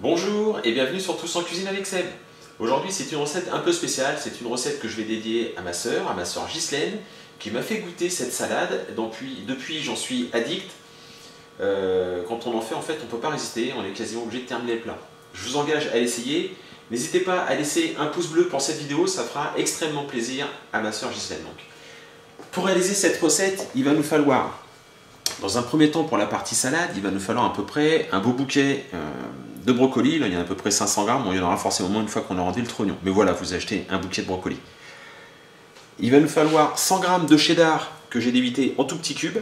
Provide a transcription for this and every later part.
Bonjour et bienvenue sur Tous en Cuisine avec Seb. Aujourd'hui c'est une recette un peu spéciale, c'est une recette que je vais dédier à ma sœur Ghislaine, qui m'a fait goûter cette salade. Depuis j'en suis addict. Quand on en fait, on ne peut pas résister, on est quasiment obligé de terminer le plat. Je vous engage à l'essayer. N'hésitez pas à laisser un pouce bleu pour cette vidéo, ça fera extrêmement plaisir à ma sœur Ghislaine. Donc, pour réaliser cette recette, il va nous falloir, dans un premier temps pour la partie salade, il va nous falloir à peu près un beau bouquet de brocoli. Là il y en a à peu près 500 grammes, bon, il y en aura forcément moins une fois qu'on aura enlevé le trognon. Mais voilà, vous achetez un bouquet de brocoli. Il va nous falloir 100 grammes de cheddar que j'ai dévité en tout petits cubes.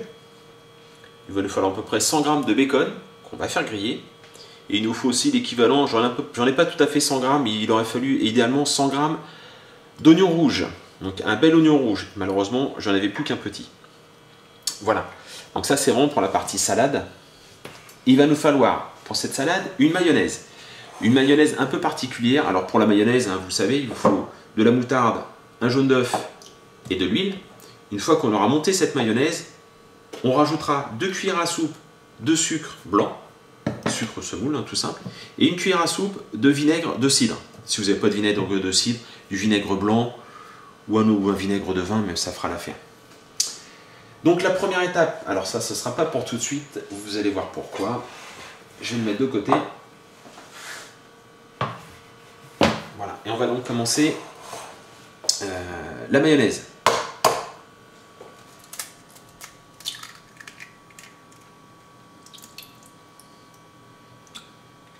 Il va nous falloir à peu près 100 grammes de bacon qu'on va faire griller. Et il nous faut aussi l'équivalent, j'en ai pas tout à fait 100 grammes, il aurait fallu idéalement 100 grammes d'oignon rouge. Donc un bel oignon rouge. Malheureusement, j'en avais plus qu'un petit. Voilà. Donc ça c'est vraiment pour la partie salade. Il va nous falloir pour cette salade une mayonnaise. Une mayonnaise un peu particulière. Alors pour la mayonnaise, hein, vous savez, il vous faut de la moutarde, un jaune d'œuf et de l'huile. Une fois qu'on aura monté cette mayonnaise, on rajoutera 2 cuillères à soupe de sucre blanc, sucre semoule, hein, tout simple, et une cuillère à soupe de vinaigre de cidre. Si vous n'avez pas de vinaigre de cidre, du vinaigre blanc ou un vinaigre de vin, mais ça fera l'affaire. Donc la première étape, alors ça ne sera pas pour tout de suite, vous allez voir pourquoi. Je vais le mettre de côté. Voilà, et on va donc commencer la mayonnaise.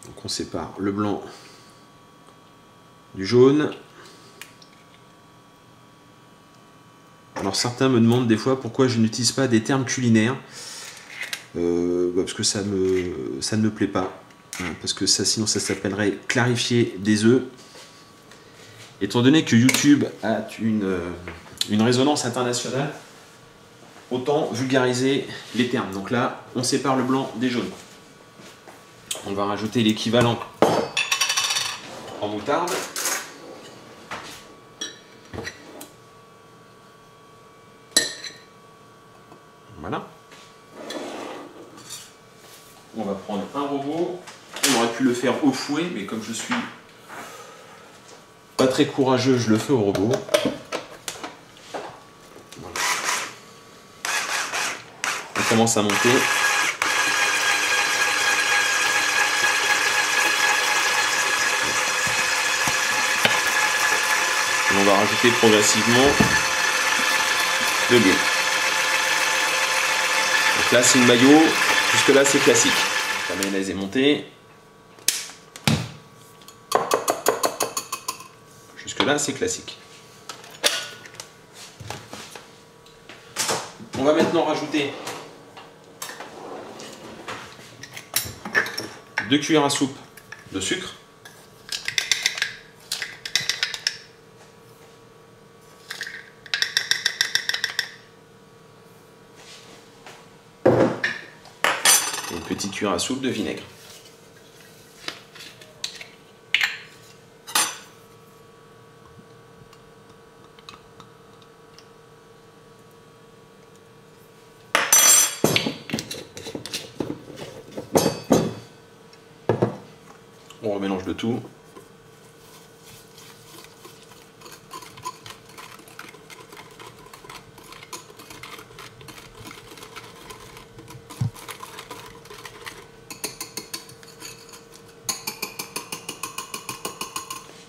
Donc on sépare le blanc du jaune. Alors certains me demandent des fois pourquoi je n'utilise pas des termes culinaires. Parce que ça ne me plaît pas. Parce que ça, sinon ça s'appellerait clarifier des œufs. Étant donné que YouTube a une résonance internationale, autant vulgariser les termes. Donc là, on sépare le blanc des jaunes. On va rajouter l'équivalent en moutarde. Voilà. On va prendre un robot. On aurait pu le faire au fouet, mais comme je suis pas très courageux, je le fais au robot. Voilà. On commence à monter. Et on va rajouter progressivement de l'huile. Donc là c'est une mayo, jusque là c'est classique. La mayonnaise est montée. Jusque là c'est classique. On va maintenant rajouter 2 cuillères à soupe de sucre. Et une petite cuillère à soupe de vinaigre. On remélange le tout.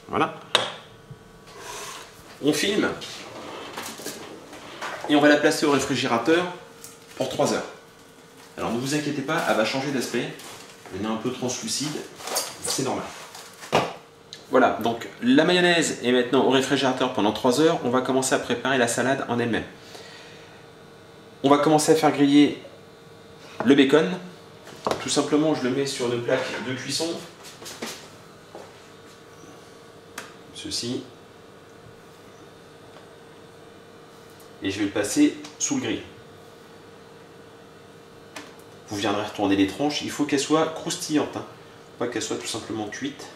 Voilà. On filme et on va la placer au réfrigérateur pour 3 heures. Alors ne vous inquiétez pas, elle va changer d'aspect. Elle est un peu translucide, c'est normal. Voilà, donc la mayonnaise est maintenant au réfrigérateur pendant 3 heures. On va commencer à préparer la salade en elle-même. On va commencer à faire griller le bacon. Tout simplement, je le mets sur une plaque de cuisson. Ceci. Et je vais le passer sous le grill. Vous viendrez retourner les tranches. Il faut qu'elles soient croustillantes, hein. Pas qu'elles soient tout simplement cuites.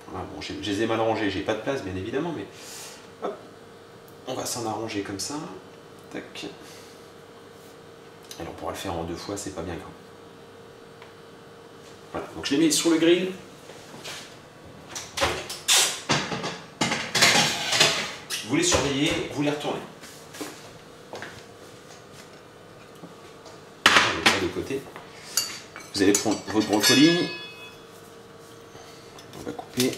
Voilà, bon, je les ai mal rangées, j'ai pas de place bien évidemment, mais hop, on va s'en arranger comme ça. Tac. Alors on pourra le faire en 2 fois, c'est pas bien grave. Donc je les mets sur le grill. Vous les surveillez, vous les retournez. De côté. Vous allez prendre votre brocoli. On va couper.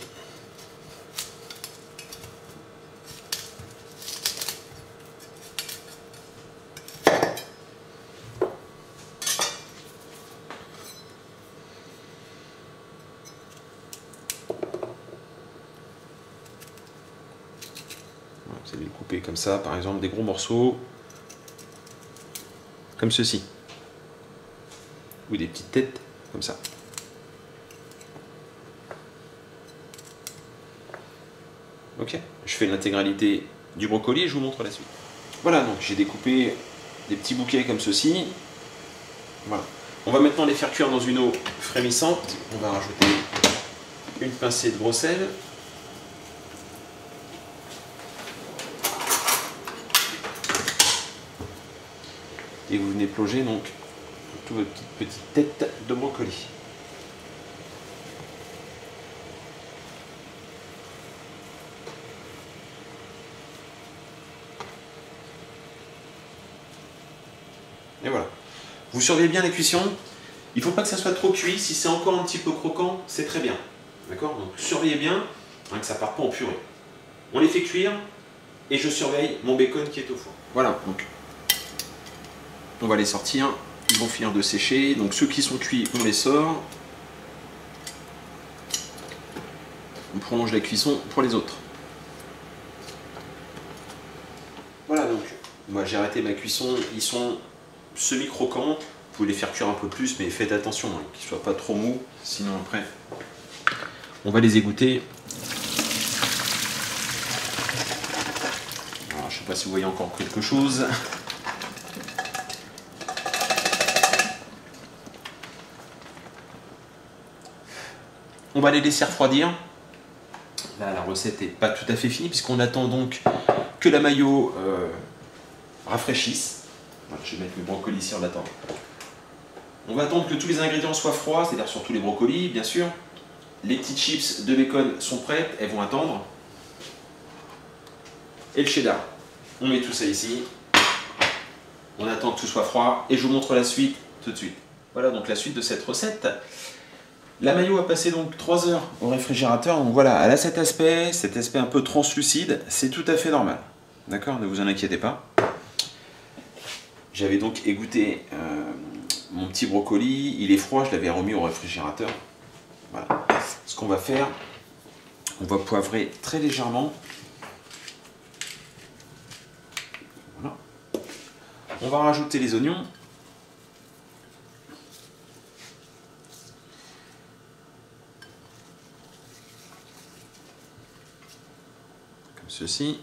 Vous allez le couper comme ça, par exemple, des gros morceaux, comme ceci. Ou des petites têtes, comme ça. Ok, je fais l'intégralité du brocoli et je vous montre la suite. Voilà, donc j'ai découpé des petits bouquets comme ceci. Voilà. On va maintenant les faire cuire dans une eau frémissante. On va rajouter une pincée de gros sel. Et vous venez plonger donc toutes vos petites têtes de brocoli. Et voilà. Vous surveillez bien la cuisson. Il ne faut pas que ça soit trop cuit. Si c'est encore un petit peu croquant, c'est très bien. D'accord? Donc surveillez bien hein, que ça ne parte pas en purée. On les fait cuire et je surveille mon bacon qui est au four. Voilà, donc on va les sortir. Ils vont finir de sécher. Donc ceux qui sont cuits, on les sort. On prolonge la cuisson pour les autres. Voilà, donc moi j'ai arrêté ma cuisson. Ils sont semi-croquants. Vous pouvez les faire cuire un peu plus, mais faites attention hein, qu'ils ne soient pas trop mous. Sinon après, on va les égoutter. Alors, je ne sais pas si vous voyez encore quelque chose. On va les laisser refroidir. Là, la recette n'est pas tout à fait finie puisqu'on attend donc que la mayo rafraîchisse. Voilà, je vais mettre le brocoli ici en attendant. On va attendre que tous les ingrédients soient froids, c'est-à-dire surtout les brocolis, bien sûr. Les petites chips de bacon sont prêtes, elles vont attendre. Et le cheddar. On met tout ça ici. On attend que tout soit froid et je vous montre la suite tout de suite. Voilà donc la suite de cette recette. La mayo a passé donc 3 heures au réfrigérateur. Donc voilà, elle a cet aspect un peu translucide. C'est tout à fait normal. D'accord? Ne vous en inquiétez pas. J'avais donc égoutté mon petit brocoli. Il est froid, je l'avais remis au réfrigérateur. Voilà. Ce qu'on va faire, on va poivrer très légèrement. Voilà. On va rajouter les oignons. Comme ceci.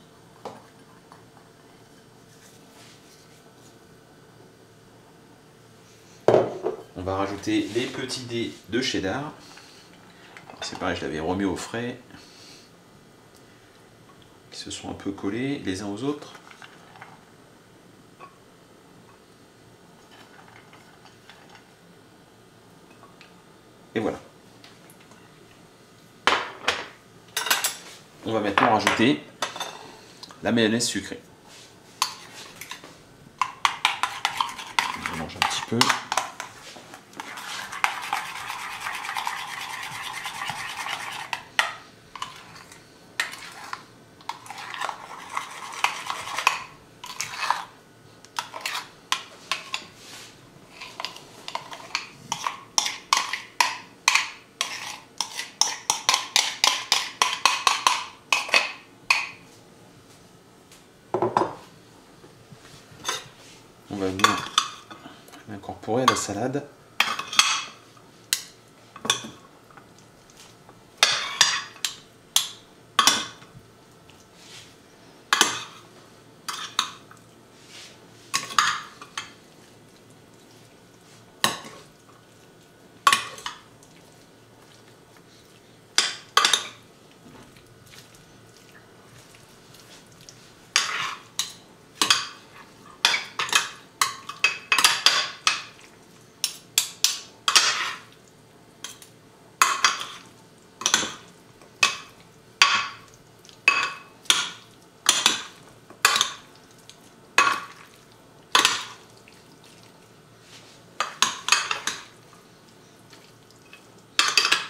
On va rajouter les petits dés de cheddar. C'est pareil, je l'avais remis au frais. Qui se sont un peu collés les uns aux autres. Et voilà. On va maintenant rajouter la mayonnaise sucrée. Je mélange un petit peu. On va venir incorporer à la salade.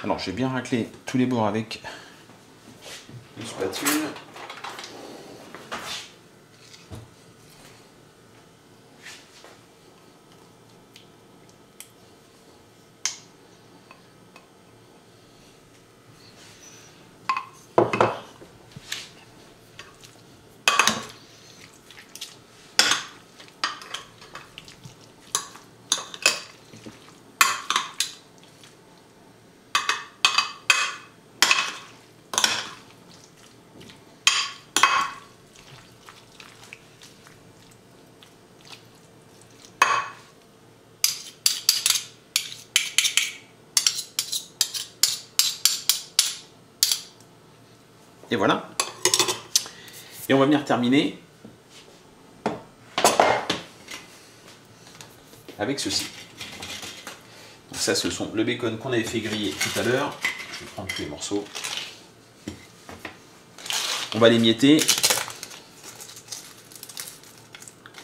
Alors j'ai bien raclé tous les bords avec une spatule. Et voilà. Et on va venir terminer avec ceci. Donc ça, ce sont le bacon qu'on avait fait griller tout à l'heure. Je vais prendre tous les morceaux. On va les mietter.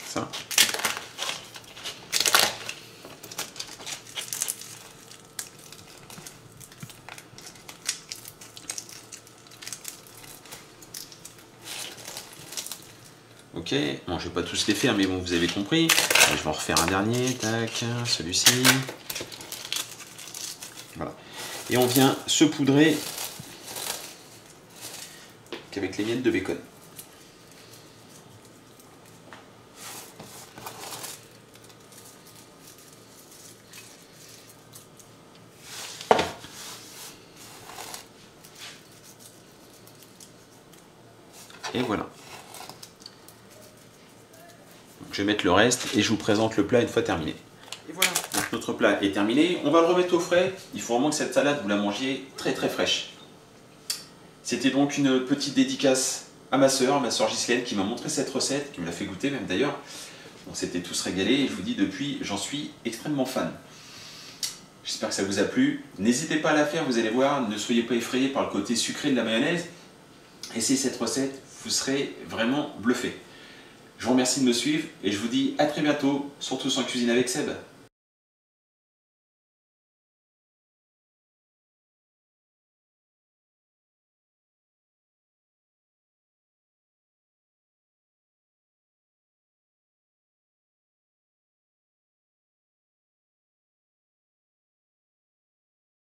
Ça. Ok, bon, je vais pas tous les faire, mais bon, vous avez compris. Je vais en refaire un dernier, tac, celui-ci. Voilà. Et on vient se poudrer qu'avec les miettes de bacon. Et voilà. Je vais mettre le reste et je vous présente le plat une fois terminé. Et voilà, donc notre plat est terminé. On va le remettre au frais. Il faut vraiment que cette salade, vous la mangiez très très fraîche. C'était donc une petite dédicace à ma soeur Ghislaine, qui m'a montré cette recette, qui me l'a fait goûter même d'ailleurs. On s'était tous régalés et je vous dis depuis, j'en suis extrêmement fan. J'espère que ça vous a plu. N'hésitez pas à la faire, vous allez voir, ne soyez pas effrayés par le côté sucré de la mayonnaise. Essayez cette recette, vous serez vraiment bluffés. Je vous remercie de me suivre et je vous dis à très bientôt, surtout sans cuisine avec Seb.